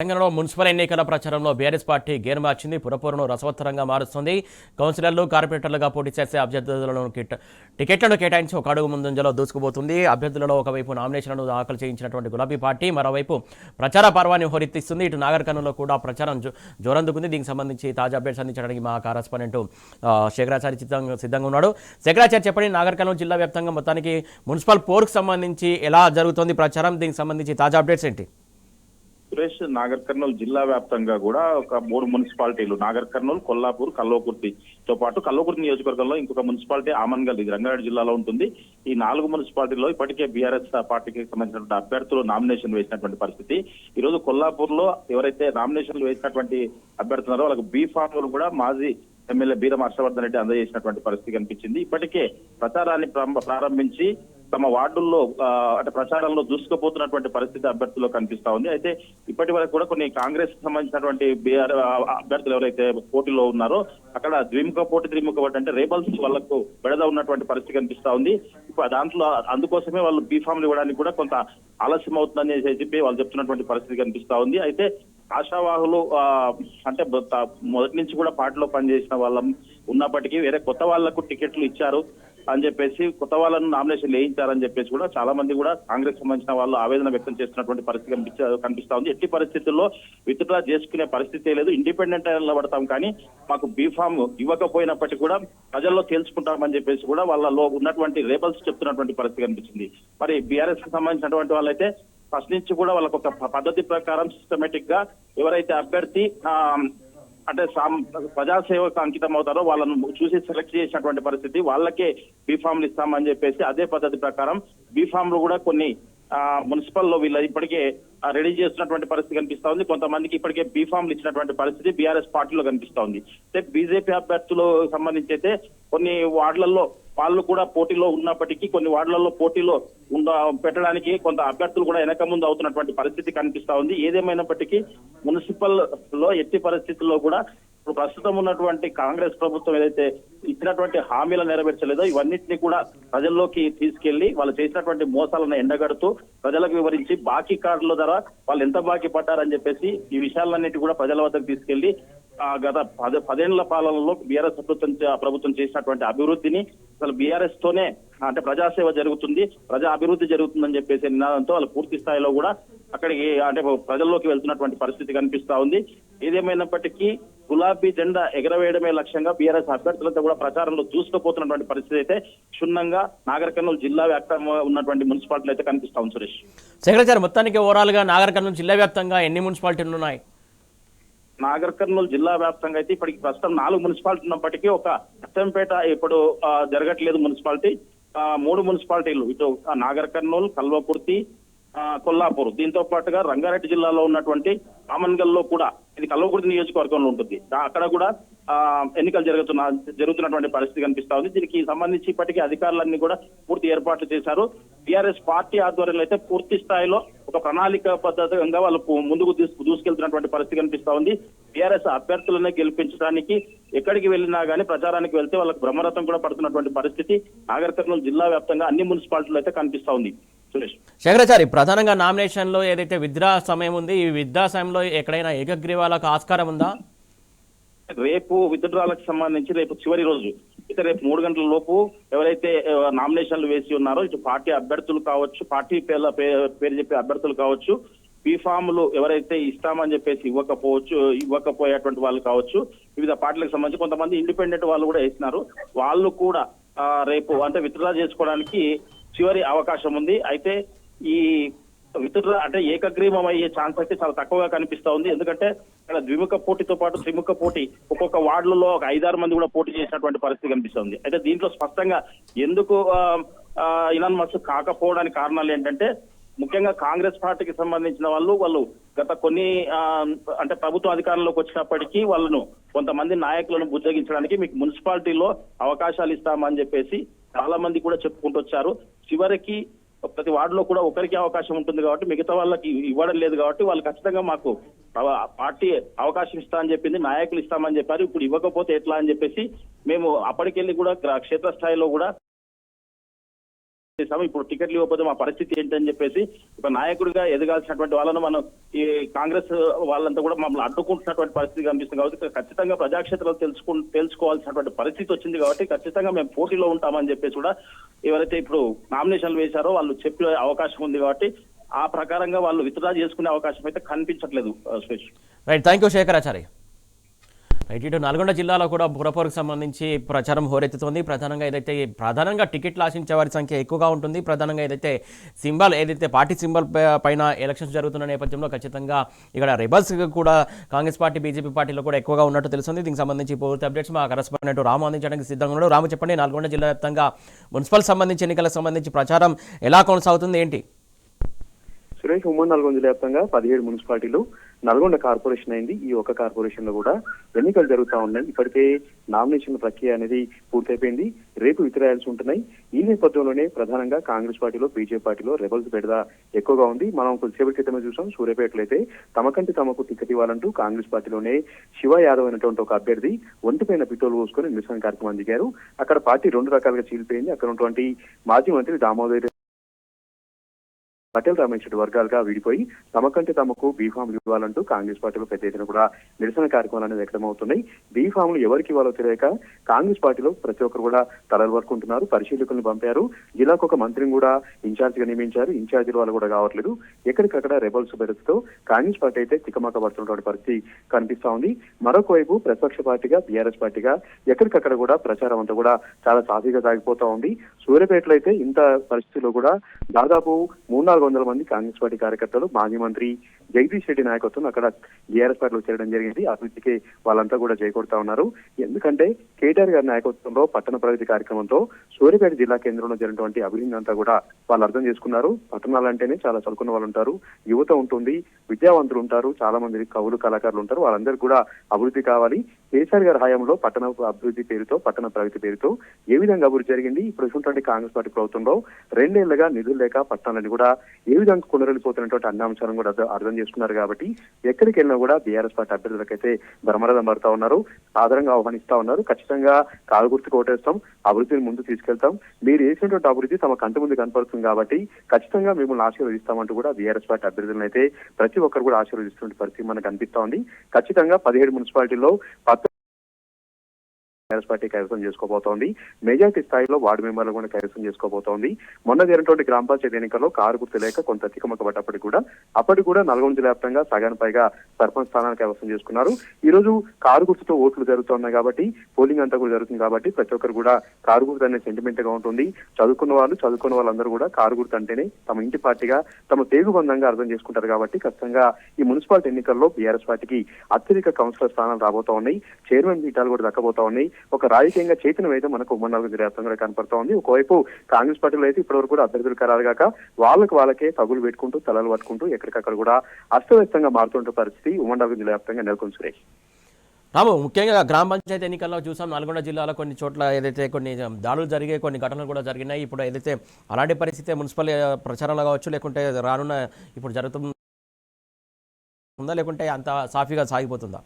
తెలంగాణలో మున్సిపల్ ఎన్నికల ప్రచారంలో బీఆర్ఎస్ పార్టీ గేర్ మార్చింది. పురపూరను రసవత్తరంగా మారుస్తుంది. కౌన్సిలర్లు, కార్పొరేటర్లుగా పోటీ చేసే అభ్యర్థులను టికెట్లను కేటాయించి ఒక అడుగు ముందంజలో దూసుకుపోతుంది. అభ్యర్థులలో ఒకవైపు నామినేషన్లను దాఖలు చేయించినటువంటి గులాబీ పార్టీ మరోవైపు ప్రచార పర్వాన్ని హోరెత్తిస్తుంది. ఇటు నాగర్ కర్నూలులో కూడా ప్రచారం జోరందుకుంది. దీనికి సంబంధించి తాజా అప్డేట్స్ అందించడానికి మా కరెస్పాండెంట్ శేఖరాచారి సిద్ధంగా ఉన్నాడు. శేఖరాచారి, చెప్పండి, నాగర్ కర్నూలు జిల్లా వ్యాప్తంగా మొత్తానికి మున్సిపల్ పోర్కు సంబంధించి ఎలా జరుగుతోంది ప్రచారం? దీనికి సంబంధించి తాజా అప్డేట్స్ ఏంటి? సురేష్, నాగర్ కర్నూలు జిల్లా వ్యాప్తంగా కూడా ఒక 3 మున్సిపాలిటీలు నాగర్ కర్నూలు, కొల్లాపూర్, కల్వకుర్తితో పాటు కల్వకుర్తి నియోజకవర్గంలో ఇంకొక మున్సిపాలిటీ ఆమన్గల్, ఇది రంగారెడ్డి జిల్లాలో ఉంటుంది. ఈ 4 మున్సిపాలిటీల్లో ఇప్పటికే బీఆర్ఎస్ పార్టీకి సంబంధించినటువంటి అభ్యర్థులు నామినేషన్ వేసినటువంటి పరిస్థితి. ఈ రోజు కొల్లాపూర్ లో ఎవరైతే నామినేషన్లు వేసినటువంటి అభ్యర్థున్నారో వాళ్ళకి బీ ఫార్ములు కూడా మాజీ ఎమ్మెల్యే బీరం హర్షవర్ధన్ రెడ్డి అందజేసినటువంటి పరిస్థితి కనిపించింది. ఇప్పటికే ప్రచారాన్ని ప్రారంభించి తమ వార్డుల్లో అంటే ప్రచారంలో దూసుకుపోతున్నటువంటి పరిస్థితి అభ్యర్థుల్లో కనిపిస్తా ఉంది. అయితే ఇప్పటి వరకు కూడా కొన్ని కాంగ్రెస్ సంబంధించినటువంటి బీఆర్ అభ్యర్థులు ఎవరైతే పోటీలో ఉన్నారో అక్కడ ద్విముఖ పోటీ అంటే రేబల్స్ వాళ్లకు బెడద ఉన్నటువంటి పరిస్థితి కనిపిస్తా ఉంది. దాంట్లో అందుకోసమే వాళ్ళు బీఫామ్లు ఇవ్వడానికి కూడా కొంత ఆలస్యం అవుతుందని చెప్పి వాళ్ళు చెప్తున్నటువంటి పరిస్థితి కనిపిస్తా ఉంది. అయితే ఆశావాహులు అంటే మొదటి నుంచి కూడా పార్టీలో పనిచేసిన వాళ్ళం ఉన్నప్పటికీ వేరే కొత్త వాళ్లకు టికెట్లు ఇచ్చారు అని చెప్పేసి, కొత్త వాళ్ళను నామినేషన్ వేయించారని చెప్పేసి కూడా చాలా మంది కూడా కాంగ్రెస్ సంబంధించిన వాళ్ళు ఆవేదన వ్యక్తం చేస్తున్నటువంటి పరిస్థితి కనిపిస్తా ఉంది. ఎట్టి పరిస్థితుల్లో విత్డ్రా చేసుకునే పరిస్థితి లేదు, ఇండిపెండెంట్ నిలబడతాం, కానీ మాకు బీఫామ్ ఇవ్వకపోయినప్పటికీ కూడా ప్రజల్లో తేల్చుకుంటామని చెప్పేసి కూడా వాళ్ళలో ఉన్నటువంటి రేబల్స్ చెప్తున్నటువంటి పరిస్థితి కనిపించింది. మరి బీఆర్ఎస్ కి సంబంధించినటువంటి వాళ్ళైతే ఫస్ట్ నుంచి కూడా వాళ్ళకు ఒక పద్ధతి ప్రకారం సిస్టమేటిక్ గా ఎవరైతే అభ్యర్థి అంటే ప్రజాసేవకు అంకితం అవుతారో వాళ్ళను చూసి సెలెక్ట్ చేసినటువంటి పరిస్థితి, వాళ్ళకే బీఫామ్లు ఇస్తామని చెప్పేసి అదే పద్ధతి ప్రకారం బీఫామ్లు కూడా కొన్ని మున్సిపల్ లో వీళ్ళు ఇప్పటికే రెడీ చేస్తున్నటువంటి పరిస్థితి కనిపిస్తా ఉంది. కొంతమందికి ఇప్పటికే బీఫామ్లు ఇచ్చినటువంటి పరిస్థితి బీఆర్ఎస్ పార్టీలో కనిపిస్తా ఉంది. అయితే బీజేపీ అభ్యర్థులు సంబంధించి అయితే కొన్ని వార్డులలో వాళ్ళు కూడా పోటీలో ఉన్నప్పటికీ కొన్ని వార్డులలో పోటీలో పెట్టడానికి కొంత అభ్యర్థులు కూడా వెనక ముందు అవుతున్నటువంటి పరిస్థితి కనిపిస్తా ఉంది. ఏదేమైనప్పటికీ మున్సిపల్ లో ఎట్టి పరిస్థితుల్లో కూడా ఇప్పుడు ప్రస్తుతం ఉన్నటువంటి కాంగ్రెస్ ప్రభుత్వం ఏదైతే ఇచ్చినటువంటి హామీలను నెరవేర్చలేదో ఇవన్నింటినీ కూడా ప్రజల్లోకి తీసుకెళ్లి వాళ్ళు చేసినటువంటి మోసాలను ఎండగడుతూ ప్రజలకు వివరించి బాకీ కార్డుల ద్వారా వాళ్ళు ఎంత బాకీ పడ్డారని చెప్పేసి ఈ విషయాలన్నిటి కూడా ప్రజల వద్దకు తీసుకెళ్లి గత 10 ఏళ్ల పాలనలో బీఆర్ఎస్ ప్రభుత్వం చేసినటువంటి అభివృద్ధిని అసలు బీఆర్ఎస్ తోనే అంటే ప్రజాసేవ జరుగుతుంది, ప్రజా అభివృద్ధి జరుగుతుందని చెప్పేసి నినాదంతో వాళ్ళు పూర్తి స్థాయిలో కూడా అక్కడికి అంటే ప్రజల్లోకి వెళ్తున్నటువంటి పరిస్థితి కనిపిస్తా ఉంది. ఏదేమైనప్పటికీ గులాబీ జెండా ఎగరవేయడమే లక్ష్యంగా బీఆర్ఎస్ అభ్యర్థులతో కూడా ప్రచారంలో దూసుకుపోతున్నటువంటి పరిస్థితి అయితే క్షుణ్ణంగా నాగర్ కర్నూలు జిల్లా వ్యాప్తంగా ఉన్నటువంటి మున్సిపాలిటీలు అయితే కనిపిస్తా ఉంది. సురేష్, సెక్రటరీ, మొత్తానికి ఓవరాల్ గా నాగర్ కర్నూలు జిల్లా వ్యాప్తంగా ఎన్ని మున్సిపాలిటీలు ఉన్నాయి? నాగర్ కర్నూలు జిల్లా వ్యాప్తంగా అయితే ఇప్పటికి ప్రస్తుతం 4 మున్సిపాలిటీ ఉన్నప్పటికీ ఒక అచ్చంపేట ఇప్పుడు జరగట్లేదు మున్సిపాలిటీ. 3 మున్సిపాలిటీలు ఇటు నాగర్ కర్నూలు, కల్వకుర్తి, కొల్లాపూర్, దీంతో పాటుగా రంగారెడ్డి జిల్లాలో ఉన్నటువంటి ఆమన్గల్ లో కూడా, ఇది కల్వకుర్తి నియోజకవర్గంలో ఉంటుంది, అక్కడ కూడా ఎన్నికలు జరుగుతున్నటువంటి పరిస్థితి కనిపిస్తా ఉంది. దీనికి సంబంధించి ఇప్పటికీ అధికారులన్నీ కూడా పూర్తి ఏర్పాట్లు చేశారు. టీఆర్ఎస్ పార్టీ ఆధ్వర్యంలో అయితే పూర్తి స్థాయిలో ఒక ప్రణాళిక పద్ధతిగా వాళ్ళు ముందుకు దూసుకెళ్తున్నటువంటి పరిస్థితి కనిపిస్తా ఉంది. టీఆర్ఎస్ అభ్యర్థులను గెలిపించడానికి ఎక్కడికి వెళ్ళినా గానీ ప్రచారానికి వెళ్తే వాళ్ళకి బ్రహ్మరథం కూడా పడుతున్నటువంటి పరిస్థితి నాగర్ కర్నూలు జిల్లా వ్యాప్తంగా అన్ని మున్సిపాలిటీలు అయితే కనిపిస్తా ఉంది. సురేష్, శేఖరాచారి, ప్రధానంగా నామినేషన్ లో ఏదైతే విత్డ్రా సమయం ఉంది, ఈ విత్డ్రా సమయంలో ఎక్కడైనా ఏకగ్రీవాలకు ఆస్కారం ఉందా? రేపు విత్డ్రాలకు సంబంధించి రేపు చివరి రోజు అయితే రేపు 3 గంటల లోపు ఎవరైతే నామినేషన్లు వేసి ఉన్నారో ఇటు పార్టీ అభ్యర్థులు కావచ్చు, పార్టీ పేరు చెప్పే అభ్యర్థులు కావచ్చు, బీఫామ్లు ఎవరైతే ఇస్తామని చెప్పేసి ఇవ్వకపోయేటువంటి వాళ్ళు కావచ్చు, వివిధ పార్టీలకు సంబంధించి కొంతమంది ఇండిపెండెంట్ వాళ్ళు కూడా వేసినారు. వాళ్ళు కూడా రేపు అంటే విత్డ్రా చేసుకోవడానికి చివరి అవకాశం ఉంది. అయితే ఈ విత్డ్రా అంటే ఏకగ్రీవం అయ్యే ఛాన్స్ అయితే చాలా తక్కువగా కనిపిస్తా ఉంది. ఎందుకంటే ఇక్కడ ద్విముఖ పోటీతో పాటు త్రిముఖ పోటీ, ఒక్కొక్క వార్డులలో ఒక 5-6 మంది కూడా పోటీ చేసినటువంటి పరిస్థితి కనిపిస్తుంది. అయితే దీంట్లో స్పష్టంగా ఎందుకు యునానిమస్ కాకపోవడానికి కారణాలు ఏంటంటే ముఖ్యంగా కాంగ్రెస్ పార్టీకి సంబంధించిన వాళ్ళు గత కొన్ని అంటే ప్రభుత్వ అధికారంలోకి వచ్చినప్పటికీ వాళ్ళను కొంతమంది నాయకులను బుజ్జగించడానికి మీకు మున్సిపాలిటీలో అవకాశాలు ఇస్తామని చెప్పేసి చాలా మంది కూడా చెప్పుకుంటూ వచ్చారు. చివరికి ప్రతి వార్డులో కూడా ఒకరికి అవకాశం ఉంటుంది కాబట్టి మిగతా వాళ్ళకి ఇవ్వడం లేదు కాబట్టి వాళ్ళు ఖచ్చితంగా మాకు పార్టీ అవకాశం ఇస్తా అని చెప్పింది, నాయకులు ఇస్తామని చెప్పారు. ఇప్పుడు ఇవ్వకపోతే ఎట్లా అని చెప్పేసి మేము అప్పటికెళ్ళి కూడా క్షేత్రస్థాయిలో కూడా చేశాము, ఇప్పుడు టికెట్లు ఇవ్వకపోతే మా పరిస్థితి ఏంటని చెప్పేసి ఒక నాయకుడిగా ఎదగాల్సినటువంటి వాళ్ళను మనం ఈ కాంగ్రెస్ వాళ్ళంతా కూడా మమ్మల్ని అడ్డుకుంటున్నటువంటి పరిస్థితి కనిపిస్తుంది. కాబట్టి ఖచ్చితంగా ప్రజాక్షేత్రంలో తెలుసుకోవాల్సినటువంటి పరిస్థితి వచ్చింది. కాబట్టి ఖచ్చితంగా మేము పోటీలో ఉంటామని చెప్పేసి కూడా ఎవరైతే ఇప్పుడు నామినేషన్లు వేశారో వాళ్ళు చెప్పే అవకాశం ఉంది. కాబట్టి ఆ ప్రకారంగా వాళ్ళు విత్డ్రా చేసుకునే అవకాశం అయితే కనిపించట్లేదు. Suresh, right, thank you Shekharachari. Right, ఇటు నల్గొండ జిల్లాలో కూడా పురపోరుకు సంబంధించి ప్రచారం హోరెత్తుతోంది. ప్రధానంగా టికెట్లు ఆశించే వారి సంఖ్య ఎక్కువగా ఉంటుంది. ప్రధానంగా ఏదైతే పార్టీ సింబల్ పైన ఎలక్షన్స్ జరుగుతున్న నేపథ్యంలో ఖచ్చితంగా ఇక్కడ రెబల్స్ కూడా కాంగ్రెస్ పార్టీ, బీజేపీ పార్టీలో కూడా ఎక్కువగా ఉన్నట్టు తెలుస్తుంది. దీనికి సంబంధించి పూర్తి అప్డేట్స్ మా కరెస్పాండెంట్ రాము అందించడానికి సిద్ధంగా ఉన్నాడు. రాము, చెప్పండి, నల్గొండ జిల్లా వ్యాప్తంగా మున్సిపల్ సంబంధించి ఎన్నికలకు సంబంధించి ప్రచారం ఎలా కొనసాగుతుంది, ఏంటి? సురేష్, ఉమ్మడి నల్గొండ జిల్లా వ్యాప్తంగా 17 మున్సిపాలిటీలు నల్గొండ కార్పొరేషన్ అయింది. ఈ ఒక్క కార్పొరేషన్ లో కూడా ఎన్నికలు జరుగుతూ ఉన్నాయి. ఇప్పటికే నామినేషన్ ప్రక్రియ అనేది పూర్తయిపోయింది. రేపు విత్డ్రాయల్స్ ఉంటున్నాయి. ఈ నేపథ్యంలోనే ప్రధానంగా కాంగ్రెస్ పార్టీలో, బీజేపీ పార్టీలో రెబల్స్ బెడద ఎక్కువగా ఉంది. మనం కొద్దిసేపటి క్రితమే చూసాం, సూర్యాపేటలో అయితే తమకంటే తమకు టికెట్ ఇవ్వాలంటూ కాంగ్రెస్ పార్టీలోనే శివ యాదవ్ అనేటువంటి ఒక అభ్యర్థి ఒంటిపైన పిట్టోలు పోసుకొని నిరసన కార్యక్రమం దిగారు. అక్కడ పార్టీ 2 రకాలుగా చీలిపోయింది. అక్కడ ఉన్నటువంటి మాజీ మంత్రి దామోదర్ పటేల్ రామేశ్వరి వర్గాలుగా విడిపోయి తమకంటే తమకు బీఫామ్లు ఇవ్వాలంటూ కాంగ్రెస్ పార్టీలో పెద్ద ఎత్తున కూడా నిరసన కార్యక్రమాలు అనేది వ్యక్తమవుతున్నాయి. బీఫామ్లు ఎవరికి ఇవ్వాలో తెలియక కాంగ్రెస్ పార్టీలో ప్రతి ఒక్కరు కూడా తలలు పట్టుకుంటున్నారు. పరిశీలకులను పంపారు. జిల్లాకు ఒక మంత్రిని కూడా ఇన్ఛార్జ్ గా నియమించారు. ఇన్ఛార్జీల వాళ్ళు కూడా కావట్లేదు. ఎక్కడికక్కడ రెబల్స్ బెడతో కాంగ్రెస్ పార్టీ అయితే తికమక పడుతున్నటువంటి పరిస్థితి కనిపిస్తా ఉంది. మరొక వైపు ప్రతిపక్ష పార్టీగా, బీఆర్ఎస్ పార్టీగా ఎక్కడికక్కడ కూడా ప్రచారం అంతా కూడా చాలా సాఫీగా సాగిపోతా ఉంది. సూర్యాపేటలో అయితే ఇంత పరిస్థితిలో కూడా దాదాపు 300-400 మంది కాంగ్రెస్ పార్టీ కార్యకర్తలు మాజీ మంత్రి జగదీష్ రెడ్డి నాయకత్వం అక్కడ బీఆర్ఎస్ పార్టీలో చేరడం జరిగింది. అభివృద్ధికి వాళ్ళంతా కూడా జయకొడతా ఉన్నారు. ఎందుకంటే కేటీఆర్ గారి నాయకత్వంలో పట్టణ ప్రగతి కార్యక్రమంతో సూర్యాపేట జిల్లా కేంద్రంలో జరిగినటువంటి అభివృద్ధి అంతా కూడా వాళ్ళు అర్థం చేసుకున్నారు. పట్టణాలు అంటేనే చాలా చదువుకున్న వాళ్ళు ఉంటారు, యువత ఉంటుంది, విద్యావంతులు ఉంటారు, చాలా మంది కవులు, కళాకారులు ఉంటారు. వాళ్ళందరికీ కూడా అభివృద్ధి కావాలి. కేసీఆర్ గారి హయాంలో పట్టణ అభివృద్ధి పేరుతో, పట్టణ ప్రగతి పేరుతో ఏ విధంగా అభివృద్ధి జరిగింది, ఇప్పుడు చూసినటువంటి కాంగ్రెస్ పార్టీ ప్రభుత్వంలో 2 ఏళ్లుగా నిధులు లేక పట్టణాలని కూడా ఏ విధంగా కొనరలిపోతున్నటువంటి అన్ని అంశాలను కూడా అర్థం చేసుకున్నారు. కాబట్టి ఎక్కడికి వెళ్ళినా కూడా బీఆర్ఎస్ పార్టీ అభ్యర్థులకైతే బ్రహ్మరథం పడుతా ఉన్నారు, ఆదరంగా ఆహ్వానిస్తా ఉన్నారు. ఖచ్చితంగా కాలు గుర్తుకు ఓటేస్తాం, అభివృద్ధిని ముందు తీసుకెళ్తాం, మీరు వేసినటువంటి అభివృద్ధి తమ కంటి ముందు కనపడుతుంది కాబట్టి ఖచ్చితంగా మిమ్మల్ని ఆశీర్వదిస్తామంటూ కూడా బీఆర్ఎస్ పార్టీ అభ్యర్థులను అయితే ప్రతి ఒక్కరు కూడా ఆశీర్వదిస్తున్న పరిస్థితి మనకు కనిపిస్తా ఉంది. ఖచ్చితంగా 17 మున్సిపాలిటీల్లో కాంగ్రెస్ పార్టీ కైవసం చేసుకోబోతోంది. మెజార్టీ స్థాయిలో వార్డు మెంబర్లు కూడా కైవసం చేసుకోబోతోంది. మొన్న జరిగినటువంటి గ్రామ పంచాయతీ ఎన్నికల్లో కారు గుర్తు లేక కొంత తికమక పడ్డప్పటికీ కూడా నల్గొండ జిల్లా వ్యాప్తంగా సగానికి పైగా సర్పంచ్ స్థానాన్ని కైవసం చేసుకున్నారు. ఈ రోజు కారు గుర్తుతో ఓట్లు జరుగుతున్నాయి కాబట్టి, పోలింగ్ అంతా కూడా జరుగుతుంది కాబట్టి ప్రతి ఒక్కరు కూడా కారు గుర్తు అనే సెంటిమెంట్ గా ఉంటుంది. చదువుకున్న వాళ్ళందరూ కూడా కారు గుర్తు అంటేనే తమ ఇంటి పార్టీగా, తమ పేగు బంధంగా అర్థం చేసుకుంటారు. కాబట్టి ఖచ్చితంగా ఈ మున్సిపాలిటీ ఎన్నికల్లో బీఆర్ఎస్ పార్టీకి అత్యధిక కౌన్సిలర్ స్థానాలు రాబోతా ఉన్నాయి. చైర్మన్ పీఠాలు కూడా దక్కబోతా ఉన్నాయి. ఒక రాజకీయంగా చైతన్యం అయితే మనకు ఉమ్మడి నల్గొండ జిల్లా వ్యాప్తంగా కనపడతా ఉంది. ఒకవైపు కాంగ్రెస్ పార్టీలో అయితే ఇప్పటివరకు కూడా అభ్యర్థులు ఖరారు కాక వాళ్ళకే తగులు పెట్టుకుంటూ, తలలు పట్టుకుంటూ ఎక్కడికక్కడ కూడా అస్తవ్యస్తంగా మారుతుంటే పరిస్థితి ఉమ్మడి నల్గొండ జిల్లా వ్యాప్తంగా నెలకొంది. సురేష్, రాము, ముఖ్యంగా గ్రామ పంచాయతీ ఎన్నికల్లో చూసాం నల్గొండ జిల్లాలో కొన్ని చోట్ల ఏదైతే కొన్ని దాడులు జరిగే కొన్ని ఘటనలు కూడా జరిగినాయి. ఇప్పుడు ఏదైతే అలాంటి పరిస్థితి మున్సిపల్ ప్రచారంలో కావచ్చు, లేకుంటే రానున్న ఇప్పుడు జరుగుతుందా, లేకుంటే అంత సాఫీగా సాగిపోతుందా?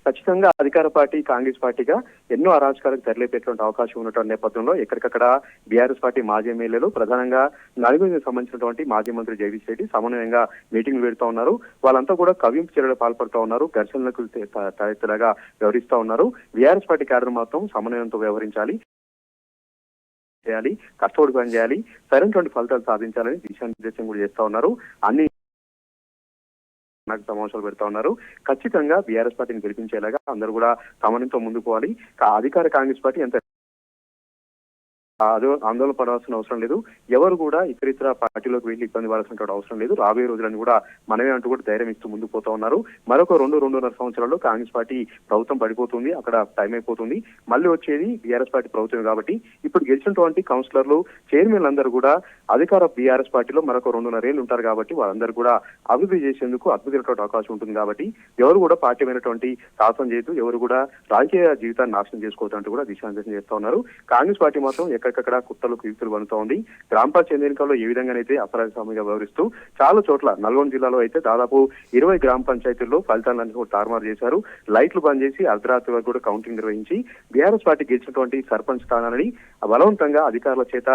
ఖచ్చితంగా అధికార పార్టీ కాంగ్రెస్ పార్టీగా ఎన్నో అరాచకాలకు తెరలేపేటువంటి అవకాశం ఉన్నటువంటి నేపథ్యంలో ఎక్కడికక్కడ బీఆర్ఎస్ పార్టీ మాజీ ఎమ్మెల్యేలు, ప్రధానంగా నల్గొండకు సంబంధించినటువంటి మాజీ మంత్రి జగదీష్ రెడ్డి సమన్వయంగా మీటింగ్లు పెడుతూ ఉన్నారు. వాళ్ళంతా కూడా కవ్వింపు చర్యలు పాల్పడుతూ ఉన్నారు, ఘర్షణలకు తలెత్తులాగా వ్యవహరిస్తూ ఉన్నారు. బీఆర్ఎస్ పార్టీ కార్యక్రమం మాత్రం సమన్వయంతో వ్యవహరించాలి, కష్టపడి పని చేయాలి, సరైనటువంటి ఫలితాలు సాధించాలని దిశానిర్దేశం కూడా చేస్తా ఉన్నారు. అన్ని సమావేశాలు పెడతా ఉన్నారు. ఖచ్చితంగా బీఆర్ఎస్ పార్టీని గెలిపించేలాగా అందరూ కూడా సమన్వయంతో ముందుకు పోవాలి. అధికార కాంగ్రెస్ పార్టీ ఎంత ఆందోళన పడాల్సిన అవసరం లేదు. ఎవరు కూడా ఇతరితర పార్టీలోకి వెళ్లి ఇబ్బంది పడాల్సిన అవసరం లేదు. రాబోయే రోజులను కూడా మనమే అంటూ కూడా ధైర్యం ఇస్తూ ముందుకు పోతా ఉన్నారు. మరొక 2-2.5 సంవత్సరాల్లో కాంగ్రెస్ పార్టీ ప్రభుత్వం పడిపోతుంది, అక్కడ టైం అయిపోతుంది. మళ్ళీ వచ్చేది బీఆర్ఎస్ పార్టీ ప్రభుత్వం కాబట్టి ఇప్పుడు గెలిచినటువంటి కౌన్సిలర్లు, చైర్మన్లు అందరూ కూడా అధికార బీఆర్ఎస్ పార్టీలో మరొక 2.5 ఏళ్ళు ఉంటారు కాబట్టి వాళ్ళందరూ కూడా అభివృద్ధి చేసేందుకు అద్భుతమైనటువంటి అవకాశం ఉంటుంది. కాబట్టి ఎవరు కూడా పార్టీమైనటువంటి సాహసం చేయొద్దు, ఎవరు కూడా రాజకీయ జీవితాన్ని నాశనం చేసుకోవద్దు అంటూ కూడా దిశానిర్దేశం చేస్తా ఉన్నారు. కాంగ్రెస్ పార్టీ మాత్రం ఎక్కడికక్కడ కుట్రలకు యుక్తులు బనుతా ఉంది. గ్రామ పంచాయతీ ఎన్నికల్లో ఏ విధంగానైతే అపరాధస్వామిగా వ్యవహరిస్తూ చాలా చోట్ల నల్గొండ జిల్లాలో అయితే దాదాపు 20 గ్రామ పంచాయతీల్లో ఫలితాలను కూడా తారుమారు చేశారు. లైట్లు బంద్ చేసి అర్ధరాత్రి వరకు కూడా కౌంటింగ్ నిర్వహించి బీఆర్ఎస్ పార్టీ గెలిచినటువంటి సర్పంచ్ స్థానాలని బలవంతంగా అధికారుల చేత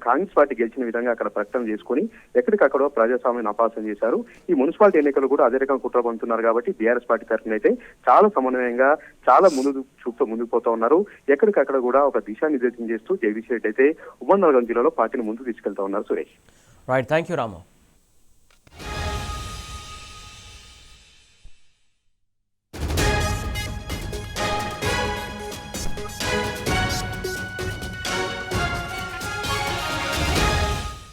కాంగ్రెస్ పార్టీ గెలిచిన విధంగా అక్కడ ప్రకటన చేసుకుని ఎక్కడికక్కడ ప్రజాస్వామ్యాన్ని అపాసం చేశారు. ఈ మున్సిపాలిటీ ఎన్నికలు కూడా అదే రకంగా కుట్ర పొందుతున్నారు కాబట్టి బీఆర్ఎస్ పార్టీ తరఫున అయితే చాలా సమన్వయంగా చాలా ముందుకు పోతా ఉన్నారు. ఎక్కడికక్కడ కూడా ఒక దిశానిర్దేశం చేస్తూ జగదీష్ రెడ్డి అయితే ఉమ్మడి నల్గొండ జిల్లాలో పార్టీని ముందుకు తీసుకెళ్తా ఉన్నారు. Suresh. Right, thank you Ramu.